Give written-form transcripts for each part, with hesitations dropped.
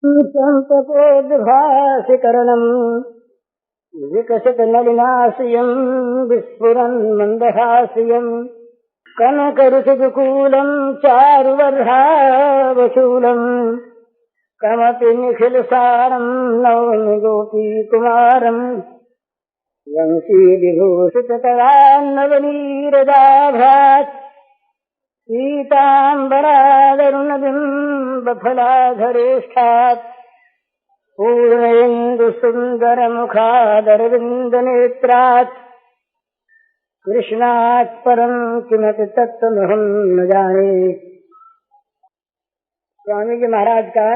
संतपोद्भासिकरणम् विकसित नलिनाश्रियम् विस्फुरन् मन्दहास्यम् कनकरुचिदुकूलम् चारुवर्हावशूलम् कमपि निखिलसारम् नौमि गोपीकुमारम् वंशीविभूषितकरान्नवनीरदाभात् पीताम्बरादरुणबिम्बफलाधरेष्ठात् पूर्णेन्दुसुन्दरमुखादरविन्दनेत्रात् कृष्णात् परम् किमपि तत्त्वमहम् न जाने। स्वामी जी महाराज का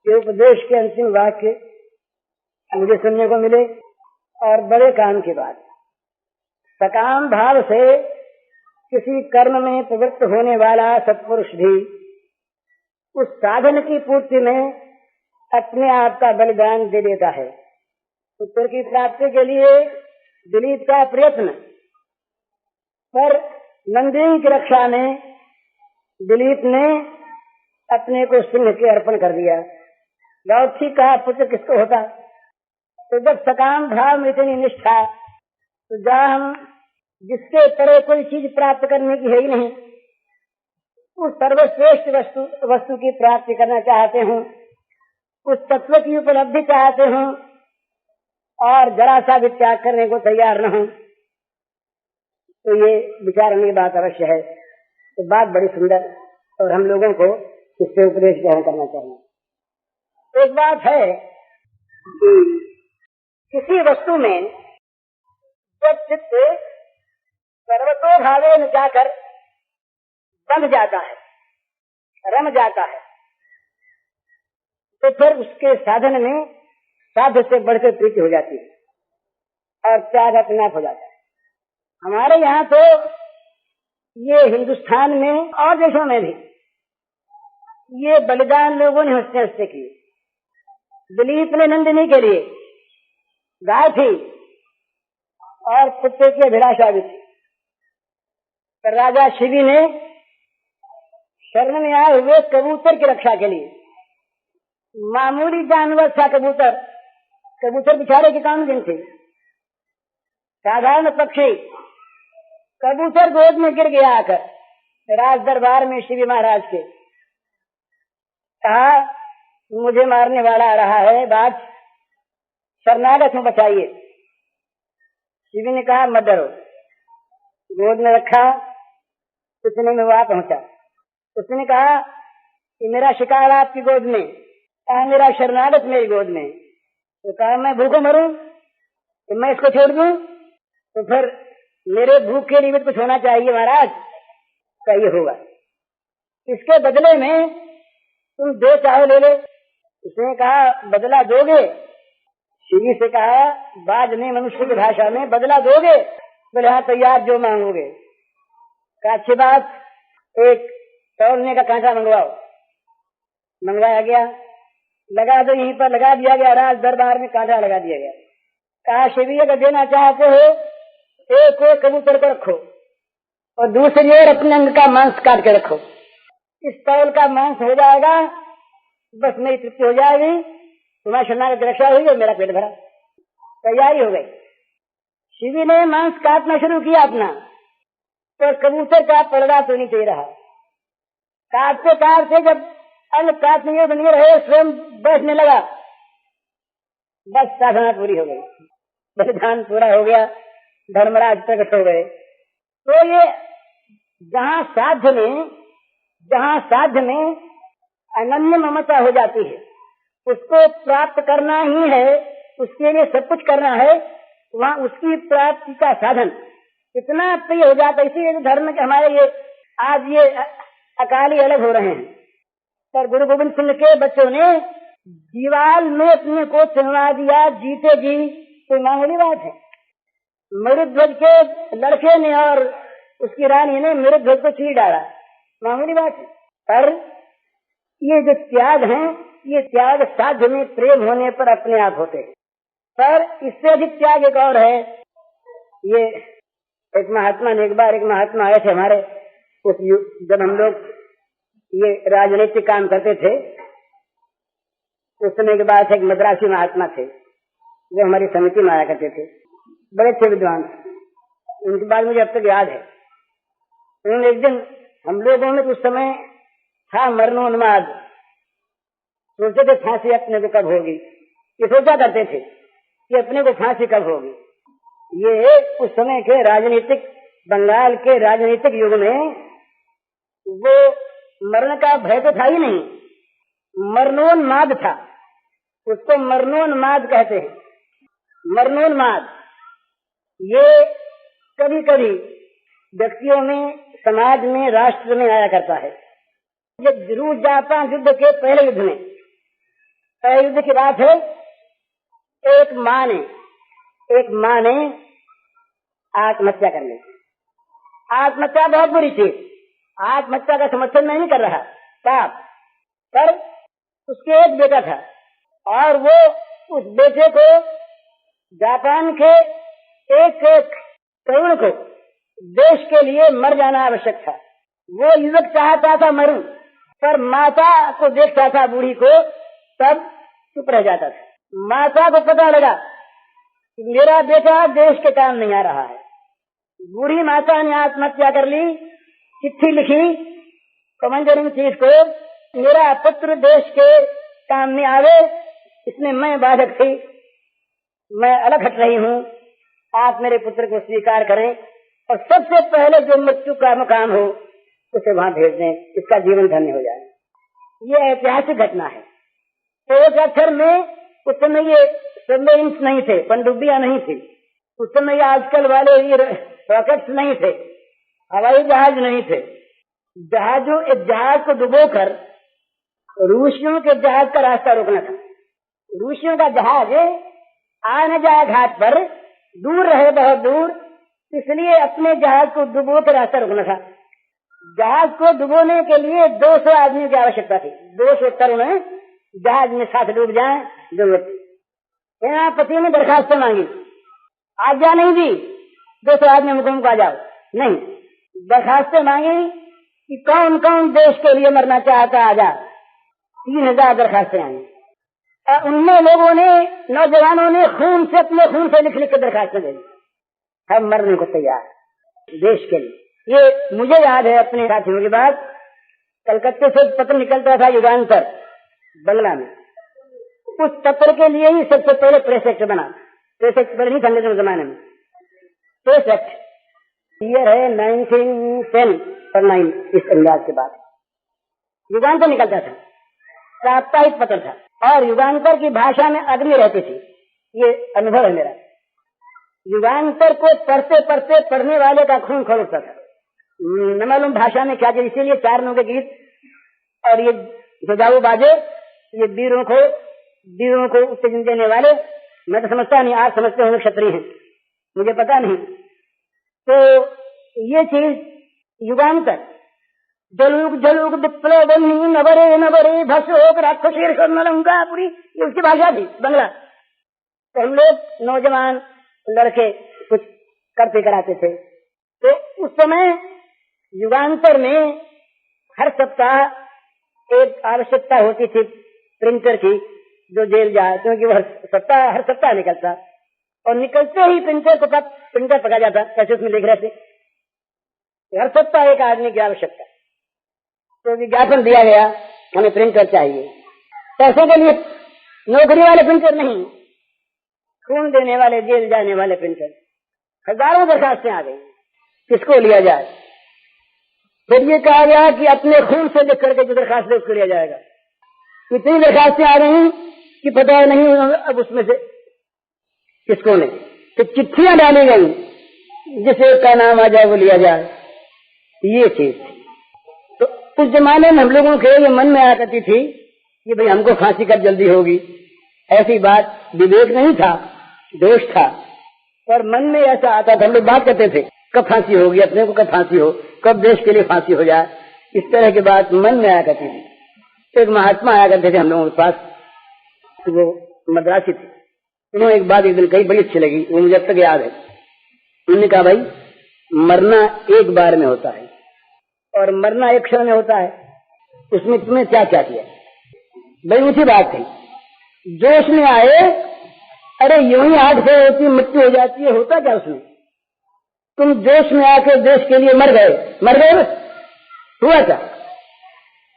ये उपदेश के अंतिम वाक्य मुझे सुनने को मिले और बड़े काम की बात। सकाम भाव से किसी कर्म में प्रवृत्त होने वाला सत्पुरुष भी उस साधन की पूर्ति में अपने आप का बलिदान दे देता है। उत्तर की प्राप्ति के लिए दिलीप का प्रयत्न, पर नंदिनी की रक्षा में दिलीप ने अपने को सिंह के अर्पण कर दिया। गौथी का पुत्र किसको होता? तो जब सकाम भाव में इतनी निष्ठा, तो जहाँ हम जिसके तरह कोई चीज प्राप्त करने की है ही नहीं, उस सर्वश्रेष्ठ वस्तु की प्राप्ति करना चाहते हूँ, उस तत्व की उपलब्धि चाहते हूँ और जरा सा भी त्याग करने को तैयार न हूँ, तो ये विचारने की बात अवश्य है। तो बात बड़ी सुंदर और हम लोगों को इससे उपदेश ग्रहण करना चाहिए। एक बात है कि किसी वस्तु में जब चित्त सर्वतो भावे में जाकर बंध जाता है, रम जाता है, तो फिर उसके साधन में साध्य से बढ़कर प्रीति हो जाती है और त्याग अपना हो जाता है। हमारे यहाँ तो ये हिंदुस्तान में और देशों में भी ये बलिदान लोगों ने हंसते हंसते किए। दिलीप ने नंदिनी के लिए गाय थी और पुत्र की अभिलाषा भी थी, पर राजा शिवी ने शरण में आए हुए कबूतर की रक्षा के लिए, मामूली जानवर था कबूतर, कबूतर बिचारे की काम दिन थे, साधारण पक्षी, कबूतर गोद में गिर गया आकर राज दरबार में शिवी महाराज के। कहा मुझे मारने वाला आ रहा है, बात शरणागत हूँ, बचाइए। शिवी ने कहा मत डरो। गोद में रखा, इतने में वहां पहुंचा। उसने कहा कि मेरा शिकार आपकी गोद में, कहा मेरा शरणागत मेरी गोद में। तो कहा मैं भूखों मरूं तो मैं इसको छोड़ दूं? तो फिर मेरे भूख के निमित्त कुछ होना चाहिए महाराज। कहिए होगा, इसके बदले में तुम 2 चावल ले लो। उसने कहा बदला दोगे? शिवी से कहा बाज ने मनुष्य की भाषा में बदला दोगे? बोले हाँ तैयार, जो मांगोगे। कहा अच्छी बात, एक तौलने का कांटा मंगवाओ। मंगवाया गया, लगा दो, यहीं पर लगा दिया गया, राज दरबार में कांटा लगा दिया गया। कहा शिवी अगर देना चाहते हो एक और कबूतर को रखो और दूसरी ओर अपने अंग का मांस काट के रखो, इस तौल का मांस हो जाएगा, बस मेरी तृप्ति हो जाएगी, तुम्हारी शरणागत रक्षा हुई और मेरा पेट भरा। तैयारी हो गई। शिवी ने मांस काटना शुरू किया अपना, तो कबूतर का पलड़ा तो नहीं रहा। काटते काटते जब अंग काटने बने रहे, स्वयं बैठने लगा, बस साधना पूरी हो गई, बलिदान पूरा हो गया, धर्मराज प्रकट हो गए। तो ये जहाँ साध्य में अनन्य ममता हो जाती है, उसको प्राप्त करना ही है, उसके लिए सब कुछ करना है, वहाँ उसकी प्राप्ति का साधन इतना प्रिय हो जाता है। इसीलिए धर्म के हमारे ये आज ये अकाली अलग हो रहे हैं। पर गुरु गोविंद सिंह के बच्चों ने दीवाल में अपने को चिनवा दिया, जीते जी, कोई मामूली बात है। मरुध्वज के लड़के ने और उसकी रानी ने मरुध्वज को चीर डाला, मामूली बात है। पर ये जो त्याग है, ये त्याग साध्य में प्रेम होने पर अपने आप होते हैं। पर इससे अधिक त्याग एक और है। ये एक महात्मा आए थे हमारे, जब हम लोग ये राजनीतिक काम करते थे, उस समय के बाद एक मद्रासी महात्मा थे, वो हमारी समिति में आया करते थे, बड़े अच्छे विद्वान। उनकी बात मुझे अब तक याद है। उन्होंने एक दिन हम लोगों में उस समय था मरणोन्माद, सोचते थे फांसी अपने को कब होगी, ये सोचा करते थे कि अपने को फांसी कब होगी। ये उस समय के राजनीतिक, बंगाल के राजनीतिक युग में वो मरण का भय तो था ही नहीं, मरणोन्माद था, उसको मरणोन्माद कहते हैं। मरणोन्माद ये कभी कभी व्यक्तियों में, समाज में, राष्ट्र में आया करता है। जब रूस जापान युद्ध के पहले युद्ध में, पहले युद्ध की बात है, एक माँ ने आत्महत्या कर ली। आत्महत्या बहुत बुरी चीज, आत्महत्या का समर्थन मैं नहीं कर रहा, पाप। पर उसके एक बेटा था और वो उस बेटे को, जापान के एक तरुण को देश के लिए मर जाना आवश्यक था। वो युवक चाहता था मरूं, पर माता को देखता था, बूढ़ी को, तब चुप रह जाता था। माता को पता लगा कि मेरा बेटा देश के काम नहीं आ रहा है। बूढ़ी माता ने आत्महत्या कर ली, चिट्ठी लिखी कमांडर इन चीफ को, मेरा पुत्र देश के काम में आवे, इसमें मैं बाधक थी, मैं अलग हट रही हूँ, आप मेरे पुत्र को स्वीकार करें और सबसे पहले जो मृत्यु का मकाम हो उसे वहां भेज दें, इसका जीवन धन्य हो जाए। ये ऐतिहासिक घटना है। तो एक अक्षर में उस समय ये सबमरीन्स नहीं थे, पनडुब्बियां नहीं थी, उस समय आजकल वाले ये रॉकेट्स नहीं थे, हवाई जहाज नहीं थे। जहाज को डुबोकर रूसियों के जहाज का रास्ता रोकना था। रूसियों का जहाज आ न जाए घाट पर, दूर रहे बहुत दूर, इसलिए अपने जहाज को डुबो के रास्ता रोकना था। जहाज को डुबोने के लिए 200 आदमी की आवश्यकता थी। 200 तरुण जहाज में साथ डूब जाए, जरूरत। सेनापति ने दरखास्त मांगी, आज्ञा नहीं दी 200 आदमी मुकुम को आ जाओ, नहीं, दरखास्त मांगी कि कौन कौन देश के लिए मरना चाहता आ जा। 3000 दरखास्तें आई और उनमें लोगों ने, नौजवानों ने खून से, अपने खून से लिख लिख कर दरखास्तें दी, हम मरने को तैयार देश के लिए। ये मुझे याद है अपने साथियों की बात। कलकत्ते से पत्र निकलता था युगांतर बंगला में, उस पत्र के लिए ही सबसे पहले प्रेस एक्ट बना। प्रेस एक्ट पहले नहीं था अंग्रेजों के जमाने में, प्रेस एक्ट ईयर है 1910 और 9 इस अंदाज के बाद युगांतर निकलता था, साप्ताहिक पत्र था और युगांतर की भाषा में अग्नि रहती थी। ये अनुभव है मेरा। युगांतर को पढ़ते पढ़ते पढ़ने वाले का खून खोल उठता था, न मालूम भाषा में क्या। इसीलिए 4 नौ के गीत और ये बजाऊ बाजे, ये वीरों को उत्तेजन देने वाले, मैं तो समझता नहीं, आप समझते होंगे, क्षत्रिय हैं, मुझे पता नहीं। तो ये चीज युगांतर, जलुग विप्लव नवरे भसोक राक्षसीर पूरी, ये उसकी भाषा थी बंगला। तो हम लोग नौजवान लड़के कुछ करते कराते थे। तो उस समय युगांतर में हर सप्ताह एक आवश्यकता होती थी प्रिंटर की, जो जेल जाए, क्योंकि वो हर सप्ताह निकलता और निकलते ही प्रिंटर पका जाता, कैसे उसमें लिख रहे थे। हर सप्ताह एक आदमी की आवश्यकता। तो विज्ञापन दिया गया, हमें प्रिंटर चाहिए। पैसे के लिए नौकरी वाले प्रिंटर नहीं, खून देने वाले, जेल जाने वाले प्रिंटर। हजारों दरखास्तें आ गई, किसको लिया जाए। फिर ये कहा गया कि अपने खून से लिख करके जो दरखास्त उसको लिया जाएगा। इतनी दरखास्तें आ रही कि पता नहीं अब उसमें से किसको नहीं। तो चिट्ठियां डाली गई, जिसे का नाम आ जाए वो लिया जाए, ये चीज थी। तो उस जमाने में हम लोगों के ये मन में आ करती थी कि भाई हमको फांसी कब जल्दी होगी। ऐसी बात, विवेक नहीं था, दोष था, पर मन में ऐसा आता था। हम लोग बात करते थे कब फांसी होगी, अपने को कब फांसी हो, कब देश के लिए फांसी हो जाए, इस तरह की बात मन में आया करती थी। तो एक महात्मा आया करते थे हम लोगों के पास, तो वो मद्रासी थे। उन्होंने एक बात एक दिन कही, बड़ी अच्छी लगी, वो मुझे अब तक याद है। उन्होंने कहा, भाई मरना एक बार में होता है और मरना एक क्षण में होता है, उसमें तुमने क्या क्या किया। बड़ी ऊंची बात थी। जोश में आए, अरे यूं ही हार्ट फेल होती है, मृत्यु हो जाती है, होता क्या उसमें? तुम जोश में आकर देश के लिए मर गए बस, हुआ क्या?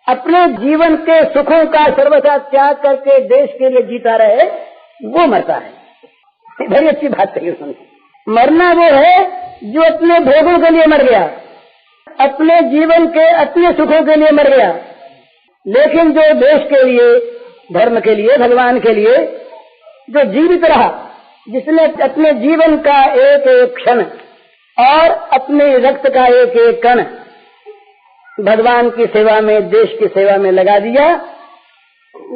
अपने जीवन के सुखों का सर्वथा त्याग करके देश के लिए जीता रहे, वो मरता है। बड़ी अच्छी बात कही उसने। मरना वो है जो अपने भोगों के लिए मर गया, अपने जीवन के अपने सुखों के लिए मर गया। लेकिन जो देश के लिए, धर्म के लिए, भगवान के लिए जो जीवित रहा, जिसने अपने जीवन का एक एक क्षण और अपने रक्त का एक एक कण भगवान की सेवा में, देश की सेवा में लगा दिया,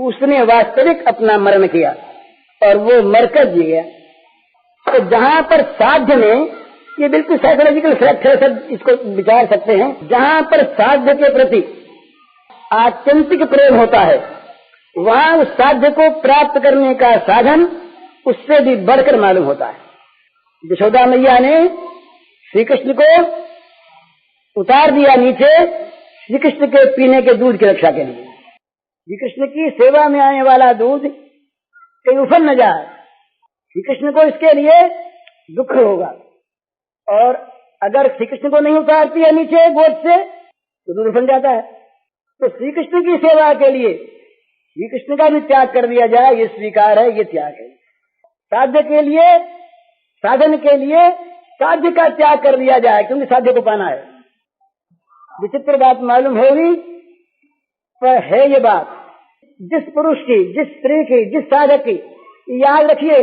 उसने वास्तविक अपना मरण किया और वो मरकर जी गया। तो जहां पर साध्य में, ये बिल्कुल साइकोलॉजिकल फैक्ट है, सब इसको विचार सकते हैं, जहां पर साध्य के प्रति आत्यंतिक प्रेम होता है, वहां उस साध्य को प्राप्त करने का साधन उससे भी बढ़कर मालूम होता है। यशोदा मैया ने श्री कृष्ण को उतार दिया नीचे, श्री कृष्ण के पीने के दूध की रक्षा के लिए। श्री कृष्ण की सेवा में आने वाला दूध कहीं उफल न जाए, श्री कृष्ण को इसके लिए दुख होगा। और अगर श्री कृष्ण को नहीं उतारती है नीचे गोद से तो दूध उफल जाता है। तो श्री कृष्ण की सेवा के लिए श्री कृष्ण का भी त्याग कर दिया जाए, ये स्वीकार है, ये त्याग है। साध्य के लिए, साधन के लिए साध्य का त्याग कर दिया जाए, क्योंकि साध्य को पाना है। विचित्र बात मालूम होगी, पर है ये बात, जिस पुरुष की, जिस स्त्री की, जिस साधक की, याद रखिए,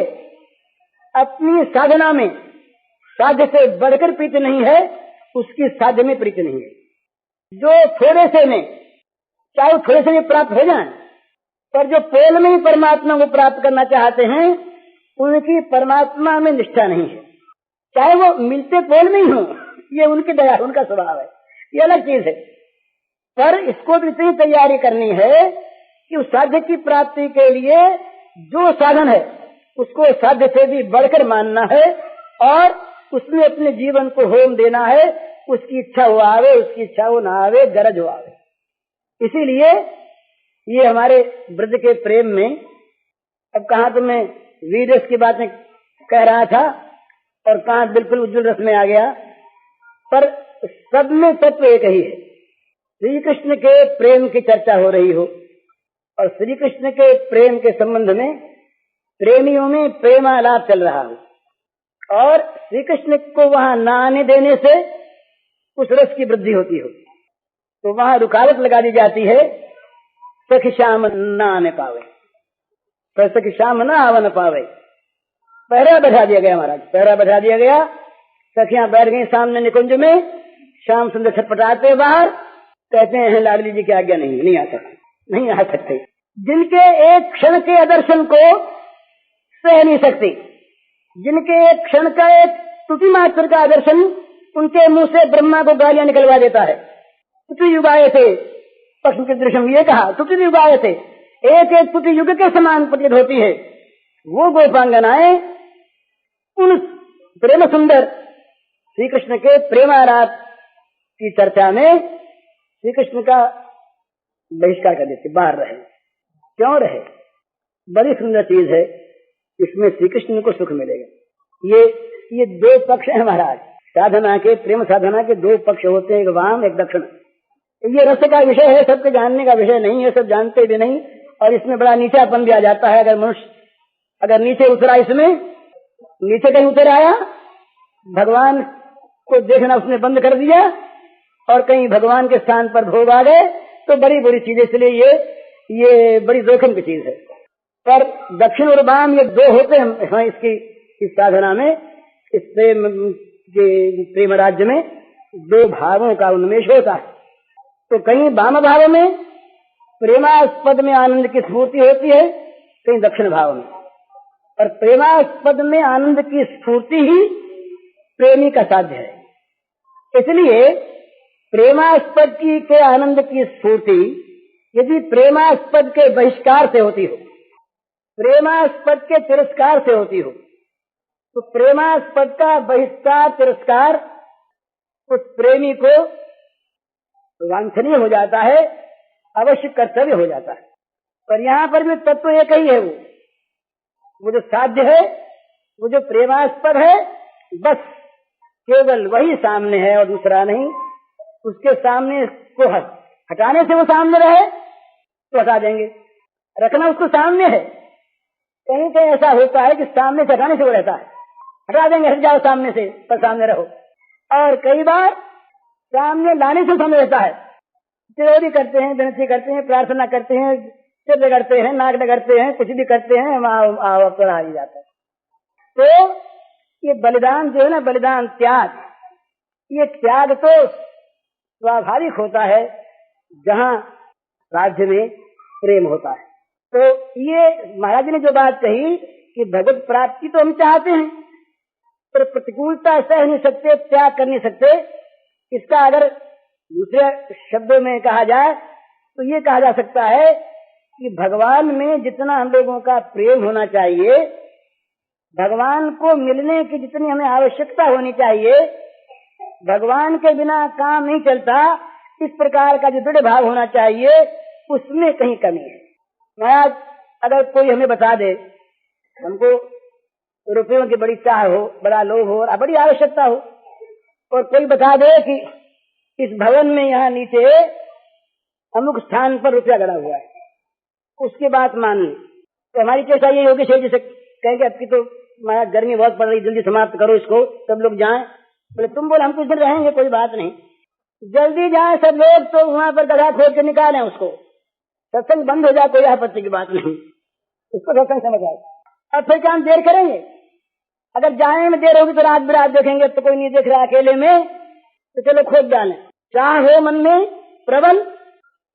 अपनी साधना में साध्य से बढ़कर प्रीति नहीं है, उसकी साध्य में प्रीति नहीं है। जो थोड़े से में, चाहे थोड़े से में प्राप्त हो जाए, पर जो पोल में ही परमात्मा को प्राप्त करना चाहते हैं, उनकी परमात्मा में निष्ठा नहीं है। चाहे वो मिलते पोल में ही हो, ये उनकी दया, उनका स्वभाव है, ये अलग चीज है। पर इसको भी इतनी तैयारी करनी है कि उस साध्य की प्राप्ति के लिए जो साधन है उसको साध्य से भी बढ़कर मानना है और उसमें अपने जीवन को होम देना है। उसकी इच्छा हो आवे, उसकी इच्छा हो ना आवे, गरज हो आवे। इसीलिए ये हमारे ब्रज के प्रेम में, अब कहाँ तो मैं वीर रस की बातें कह रहा था और कहाँ बिल्कुल उज्जवल रस में आ गया, पर सब में तत्व एक ही है। श्री कृष्ण के प्रेम की चर्चा हो रही हो और श्री कृष्ण के प्रेम के संबंध में प्रेमियों में प्रेमालाप चल रहा हो और श्री कृष्ण को वहां न आने देने से उस रस की वृद्धि होती हो, तो वहां रुकावट लगा दी जाती है, सखी श्याम न आने पावे, तो सखी श्याम न आवन पावे। पहरा बैठा दिया गया महाराज, पहरा बैठा दिया गया। सखियां बैठ गई सामने निकुंज में, श्याम सुंदर छटपटाते बाहर, कहते हैं लाडली जी की आज्ञा नहीं आ सकते, नहीं आ सकते। जिनके एक क्षण के आदर्शन को सह नहीं सकती, जिनके एक क्षण का एक त्रुटि मात्र का आदर्शन उनके मुंह से ब्रह्मा को गालियां निकलवा देता है। त्रुटि युगाए थे पक्ष के दृश्य में ये कहा, त्रुटि युगाए थे, एक एक त्रुटि युग के समान प्रतीत होती है। वो गोपांगनाएं उन प्रेम सुंदर श्री कृष्ण के प्रेमारात की चर्चा में श्री कृष्ण का बहिष्कार कर देते, बाहर रहे। क्यों रहे? बड़ी सुंदर चीज है, इसमें श्री कृष्ण को सुख मिलेगा। ये दो पक्ष है महाराज, साधना के, प्रेम साधना के दो पक्ष होते हैं, एक वाम एक दक्षिण। ये रस का विषय है, सबके जानने का विषय नहीं है, सब जानते भी नहीं, और इसमें बड़ा नीचापन भी आ जाता है। अगर मनुष्य अगर नीचे उतरा, इसमें नीचे कहीं उतर आया, भगवान को देखना उसने बंद कर दिया और कहीं भगवान के स्थान पर भोग आ गए, तो बड़ी बुरी चीज है। इसलिए ये बड़ी जोखिम की चीज है। पर दक्षिण और वाम ये दो होते हैं इसकी, इस साधना में, इस प्रेम राज्य में दो भावों का उन्मेष होता है। तो कहीं वाम भाव में प्रेमास्पद में आनंद की स्फूर्ति होती है, कहीं दक्षिण भाव में, और प्रेमास्पद में आनंद की स्फूर्ति ही प्रेमी का साध्य है। इसलिए प्रेमास्पद की के आनंद की स्फूर्ति यदि प्रेमास्पद के बहिष्कार से होती हो, प्रेमास्पद के तिरस्कार से होती हो, तो प्रेमास्पद का बहिष्कार तिरस्कार उस प्रेमी को वांछनीय हो जाता है, अवश्य कर्तव्य हो जाता है। पर यहाँ पर भी तत्व एक ही है, वो वो जो साध्य है, वो जो प्रेमास्पद है, बस केवल वही सामने है और दूसरा नहीं। उसके सामने को हटाने से वो सामने रहे तो हटा देंगे, रखना उसको सामने है। कहीं कहीं ऐसा होता है कि सामने से हटाने से वो रहता है, हटा देंगे, हट जाओ सामने से, पर सामने रहो। और कई बार सामने लाने से सामने रहता है। चिरौरी करते हैं, विनती करते हैं, प्रार्थना करते हैं, सिर रगड़ते हैं, नाक रगड़ते हैं, कुछ भी करते हैं, वहां पर आ ही जाता है। तो ये बलिदान जो है ना, बलिदान त्याग, ये त्याग तो स्वाभाविक होता है जहाँ राज्य में प्रेम होता है। तो ये महाराज ने जो बात कही कि भगवत प्राप्ति तो हम चाहते हैं, पर प्रतिकूलता सह नहीं सकते, त्याग कर नहीं सकते। इसका अगर दूसरे शब्दों में कहा जाए तो ये कहा जा सकता है कि भगवान में जितना हम लोगों का प्रेम होना चाहिए, भगवान को मिलने की जितनी हमें आवश्यकता होनी चाहिए, भगवान के बिना काम नहीं चलता, इस प्रकार का जो दृढ़ भाव होना चाहिए, उसमें कहीं कमी है। महाराज अगर कोई हमें बता दे, हमको रुपयों की बड़ी चाह हो, बड़ा लोभ हो और बड़ी आवश्यकता हो, और कोई बता दे कि इस भवन में यहाँ नीचे अमुक स्थान पर रुपया गड़ा हुआ है, उसकी बात मान ली, तो हमारी चेष्टा ये होगी शेर जैसे कहेंगे अब की तो महाराज गर्मी बहुत पड़ रही, जल्दी समाप्त करो इसको, सब लोग जाएं। बोले तुम बोले हम कुछ दिन रहेंगे, कोई बात नहीं, जल्दी जाएं सब लोग, तो वहां पर गधा खोद के निकालें उसको, सत्संग बंद हो जाए, कोई आपत्ति की बात नहीं, उसको सत्संग समझ आए। अब फिर क्या हम देर करेंगे? अगर जाने में देर होगी तो रात बिरात देखेंगे, तो कोई नहीं देख रहा अकेले में, तो चलो खोद डालें। चाह हो मन में प्रबल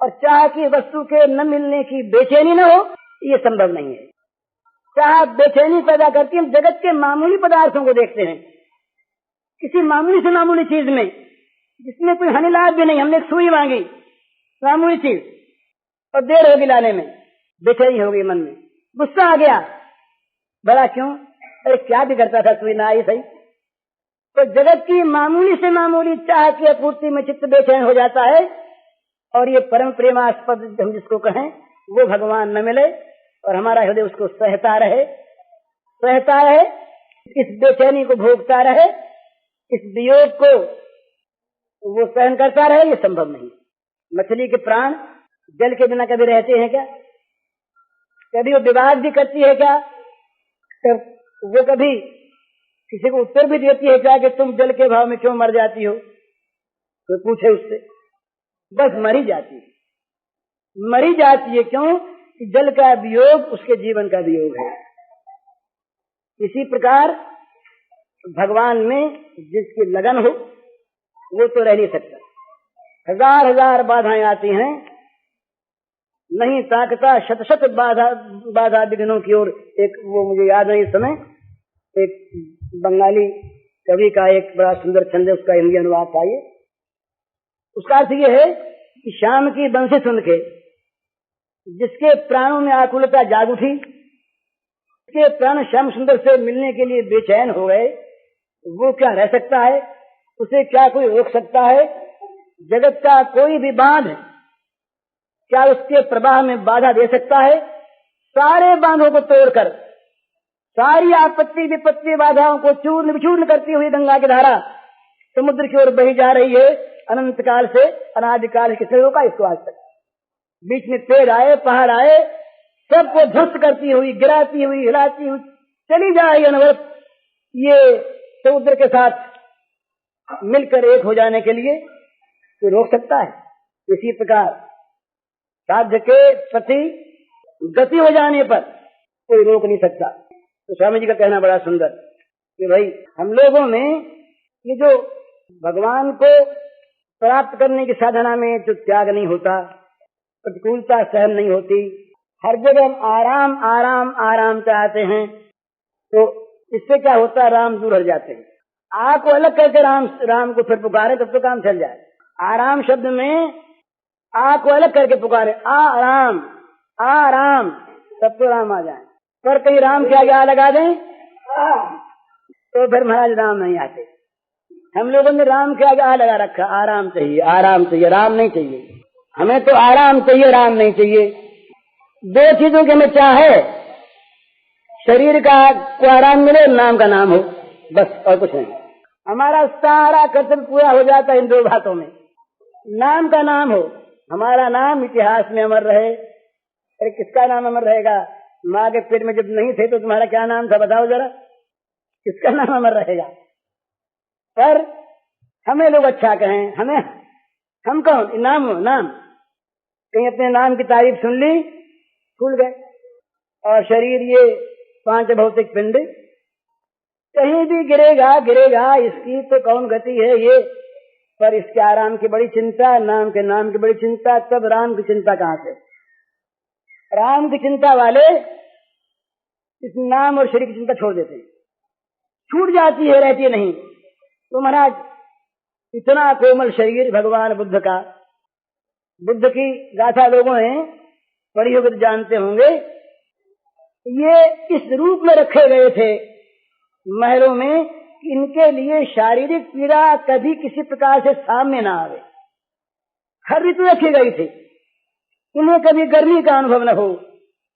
और चाह की वस्तु के न मिलने की बेचैनी न हो, ये संभव नहीं है। चाह बेचैनी पैदा करती है। हम जगत के मामूली पदार्थों को देखते हैं, किसी मामूली से मामूली चीज में जिसमें कोई हानि लाभ भी नहीं, हमने एक सुई मांगी, मामूली चीज, और देर होगी लाने में, बेचैनी हो गई मन में, गुस्सा आ गया, बड़ा क्यों, अरे क्या भी करता था, सुई ना आई सही। तो जगत की मामूली से मामूली चाह की आपूर्ति में चित्त बेचैन हो जाता है, और ये परम प्रेमास्पद हम जिसको कहें वो भगवान न मिले और हमारा हृदय उसको सहता रहे, इस बेचैनी को भोगता रहे, इस वियोग को वो सहन करता रहे, ये संभव नहीं। मछली के प्राण जल के बिना कभी रहते हैं क्या? कभी वो विवाद भी करती है क्या? वो कभी किसी को उत्तर भी देती है क्या कि तुम जल के भाव में क्यों मर जाती हो? कोई पूछे उससे, बस मरी जाती है। क्यों? कि जल का वियोग उसके जीवन का वियोग है। इसी प्रकार भगवान में जिसकी लगन हो वो तो रह नहीं सकता। हजार हजार बाधाएं आती हैं, नहीं ताकता शत शत बाधा विघ्नों की ओर। एक वो मुझे याद नहीं इस समय, एक बंगाली कवि का एक बड़ा सुंदर छंद है, उसका हिंदी अनुवाद था ये। उसका अर्थ ये है कि शाम की बंसी सुन के जिसके प्राणों में आकुलता जाग उठी, जिसके प्राण श्याम सुंदर से मिलने के लिए बेचैन हो गए, वो क्या रह सकता है? उसे क्या कोई रोक सकता है? जगत का कोई भी बांध क्या उसके प्रवाह में बाधा दे सकता है? सारे बांधों को तोड़कर, सारी आपत्ति विपत्ति बाधाओं को चूर्ण विचूर्ण करती हुई गंगा की धारा समुद्र की ओर बही जा रही है। अनंत काल से, अनादिकाल किसने रोका इसको आज तक? बीच में पेड़ आए, पहाड़ आए, सबको ध्वस्त करती हुई, गिराती हुई, हिलाती हुई चली जा रही अनवरत, ये समुद्र के साथ मिलकर एक हो जाने के लिए कोई रोक सकता है? इसी प्रकार साध्य के प्रति गति हो जाने पर कोई रोक नहीं सकता। तो स्वामी जी का कहना बड़ा सुंदर कि भाई हम लोगों में ये जो भगवान को प्राप्त करने की साधना में जो त्याग नहीं होता, प्रतिकूलता सहन नहीं होती, हर जगह हम आराम आराम आराम चाहते हैं, तो इससे क्या होता है? राम दूर हट जाते हैं। आ को अलग करके राम को फिर पुकारे तब तो काम चल जाए। आराम शब्द में आ को अलग करके पुकारे, आराम तब तो राम आ जाए। पर कहीं राम के आगे आ लगा दें तो फिर महाराज राम नहीं आते। हम लोगों ने राम के आगे आ लगा रखा, आराम चाहिए, राम नहीं चाहिए। हमें तो आराम चाहिए, राम नहीं चाहिए। दो चीजों की हमें चाह है, शरीर को आराम मिले, नाम का नाम हो, बस और कुछ नहीं। हमारा सारा कर्तव्य पूरा हो जाता है इन दो बातों में। नाम का नाम हो, हमारा नाम इतिहास में अमर रहे। अरे किसका नाम अमर रहेगा? माँ के पेट में जब नहीं थे तो तुम्हारा क्या नाम था बताओ जरा, किसका नाम अमर रहेगा? पर हमें लोग अच्छा कहें, हमें हम कौन? नाम हो, नाम। कहीं अपने नाम की तारीफ सुन ली, भूल गए। और शरीर ये 5 भौतिक पिंड कहीं भी गिरेगा गिरेगा, इसकी तो कौन गति है ये। पर इसके आराम की बड़ी चिंता, नाम के नाम की बड़ी चिंता, तब राम की चिंता कहाँ से? राम की चिंता वाले इस नाम और शरीर की चिंता छोड़ देते हैं, छूट जाती है, रहती नहीं। तो महाराज इतना कोमल शरीर भगवान बुद्ध का, बुद्ध की गाथा लोगों ने पढ़ी होगी तो जानते होंगे। ये इस रूप में रखे गए थे महलों में, इनके लिए शारीरिक पीड़ा कभी किसी प्रकार से सामने ना आवे। हर ऋतु रखी गई थी, इन्हें कभी गर्मी का अनुभव न हो,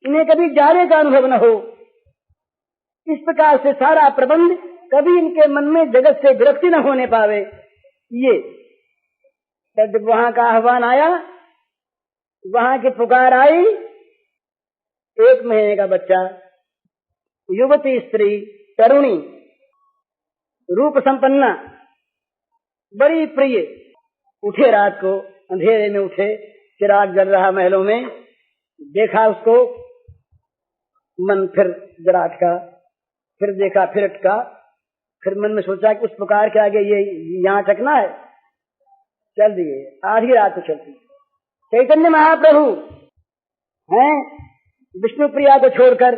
इन्हें कभी जाड़े का अनुभव न हो। इस प्रकार से सारा प्रबंध, कभी इनके मन में जगत से विरक्ति न होने पावे। ये जब वहां का आह्वान आया, वहां की पुकार आई, 1 महीने का बच्चा, युवती स्त्री, तरुणी, रूप संपन्ना, बड़ी प्रिय, उठे रात को, अंधेरे में उठे, चिराग जल रहा महलों में, देखा उसको, मन फिर जरा अटका, फिर देखा, फिर अटका, फिर मन में सोचा कि उस पुकार के आगे ये यहाँ अटकना है, चल दिए। आधी रात को चलती चैतन्य महाप्रभु हैं विष्णु प्रिया को छोड़कर।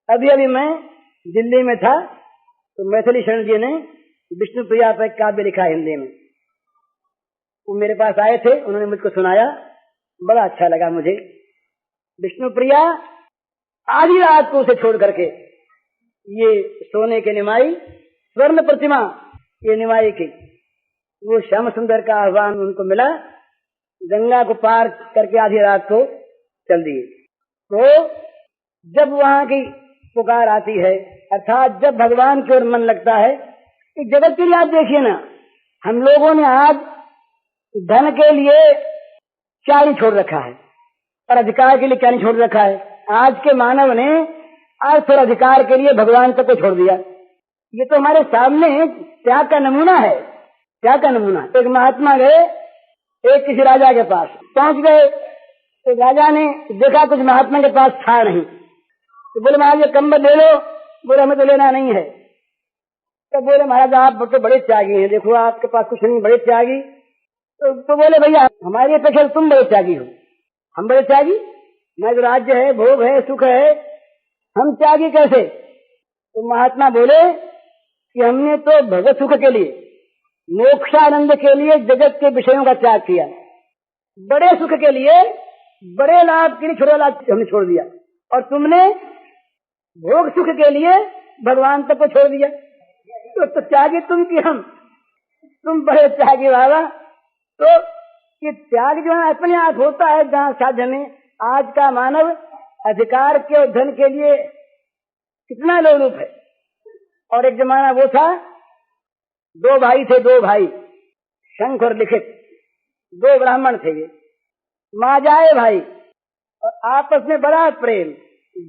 अभी अभी मैं दिल्ली में था तो मैथिली शरण जी ने विष्णु प्रिया पर एक काव्य लिखा हिंदी में, वो मेरे पास आए थे, उन्होंने मुझको सुनाया, बड़ा अच्छा लगा मुझे। विष्णु प्रिया आधी रात को उसे छोड़ करके, ये सोने के निमाई, स्वर्ण प्रतिमा ये निमाई की, वो श्याम सुंदर का आह्वान उनको मिला, गंगा को पार करके आधी रात को चल दिए। तो जब वहां की पुकार आती है, अर्थात जब भगवान की ओर मन लगता है, इस जगत के लिए आप देखिए ना, हम लोगों ने आज धन के लिए क्या नहीं छोड़ रखा है, और अधिकार के लिए क्या नहीं छोड़ रखा है। आज के मानव ने अर्थ और अधिकार के लिए भगवान तक को छोड़ दिया। ये तो हमारे सामने त्याग का नमूना है, त्याग का नमूना। एक महात्मा गए एक किसी राजा के पास, पहुंच गए तो राजा ने देखा कुछ महात्मा के पास था नहीं, तो बोले महाराज ये कंबल ले लो। बोले हमें तो लेना नहीं है। तो बोले महाराज आप तो बड़े त्यागी हैं, देखो आपके पास कुछ नहीं, बड़े त्यागी। तो बोले भैया हमारी अपेक्षा तुम बड़े त्यागी हो, हम बड़े त्यागी, हमारे राज्य है, भोग है, सुख है, हम त्यागी कैसे? तो महात्मा बोले कि हमने तो भगवत सुख के लिए, मोक्षानंद के लिए जगत के विषयों का त्याग किया, बड़े सुख के लिए, बड़े लाभ के लिए छोटा लाभ हमने छोड़ दिया, और तुमने भोग सुख के लिए भगवान तक को छोड़ दिया। तो त्यागी तुम कि हम? तुम बड़े त्यागी बाबा। तो ये त्याग जो है अपने आप होता है जहाँ साध्य में। आज का मानव अधिकार के और धन के लिए कितना लोलुप है। और एक जमाना वो था, 2 भाई थे, 2 भाई, शंख और लिखित, 2 ब्राह्मण थे ये, माँ जाए भाई, और आपस में बड़ा प्रेम,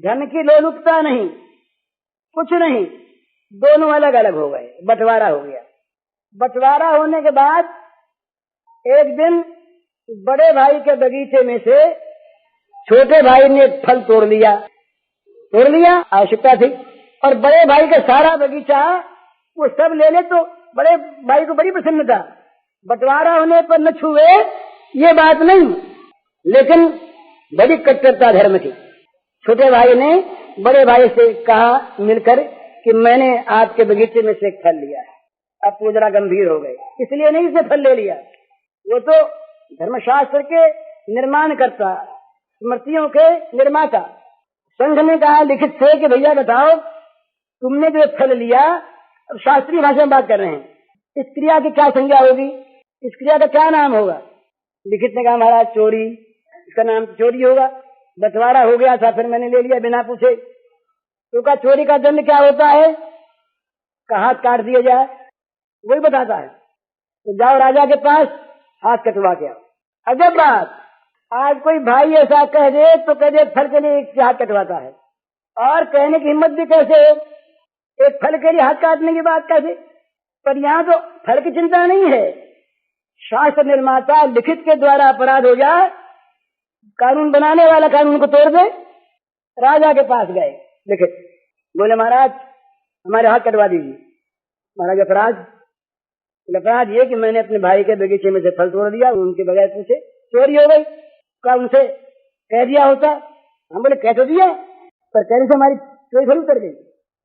धन की लोलुपता नहीं, कुछ नहीं, दोनों अलग अलग हो गए, बंटवारा हो गया। बंटवारा होने के बाद एक दिन बड़े भाई के बगीचे में से छोटे भाई ने फल तोड़ लिया, आवश्यकता थी, और बड़े भाई का सारा बगीचा वो सब ले ले, तो बड़े भाई को बड़ी प्रसन्नता। बंटवारा होने पर न छुए ये बात नहीं, लेकिन बड़ी कट्टरता धर्म की। छोटे भाई ने बड़े भाई से कहा मिलकर कि मैंने आपके बगीचे में से एक फल लिया है। अब वो जरा गंभीर हो गए, इसलिए नहीं से फल ले लिया, वो तो धर्मशास्त्र के निर्माण करता, स्मृतियों के निर्माता। संघ ने कहा लिखित से कि भैया बताओ तुमने जो फल लिया, अब शास्त्रीय भाषा में बात कर रहे हैं, इस क्रिया की क्या संज्ञा होगी, इस क्रिया का क्या नाम होगा? लिखित ने कहा महाराज चोरी, इसका नाम चोरी होगा। बंटवारा हो गया था, फिर मैंने ले लिया बिना पूछे। तो का चोरी का दंड क्या होता है? का हाथ काट दिया जाए, वही बताता है। तो जाओ राजा के पास, हाथ कटवा के आओ। अजब बात, आज कोई भाई ऐसा कह दे तो कह दे फल के लिए एक हाथ कटवाता है, और कहने की हिम्मत भी कैसे, एक फल के लिए हाथ काटने की बात कैसे? पर यहाँ तो फल की चिंता नहीं है। शास्त्र निर्माता लिखित के द्वारा अपराध हो जाए, कानून बनाने वाला कानून को तोड़ दे। राजा के पास गए लिखित, बोले महाराज हमारे हाथ कटवा दीजिए। महाराज अपराध? अपराध ये कि मैंने अपने भाई के बगीचे में से फल तोड़ दिया, उनके बगैर पूछे चोरी हो गई। क्या उनसे कह दिया होता? हम बोले कह तो दिया, पर कहने से हमारी चोरी थोड़ी उतर गई,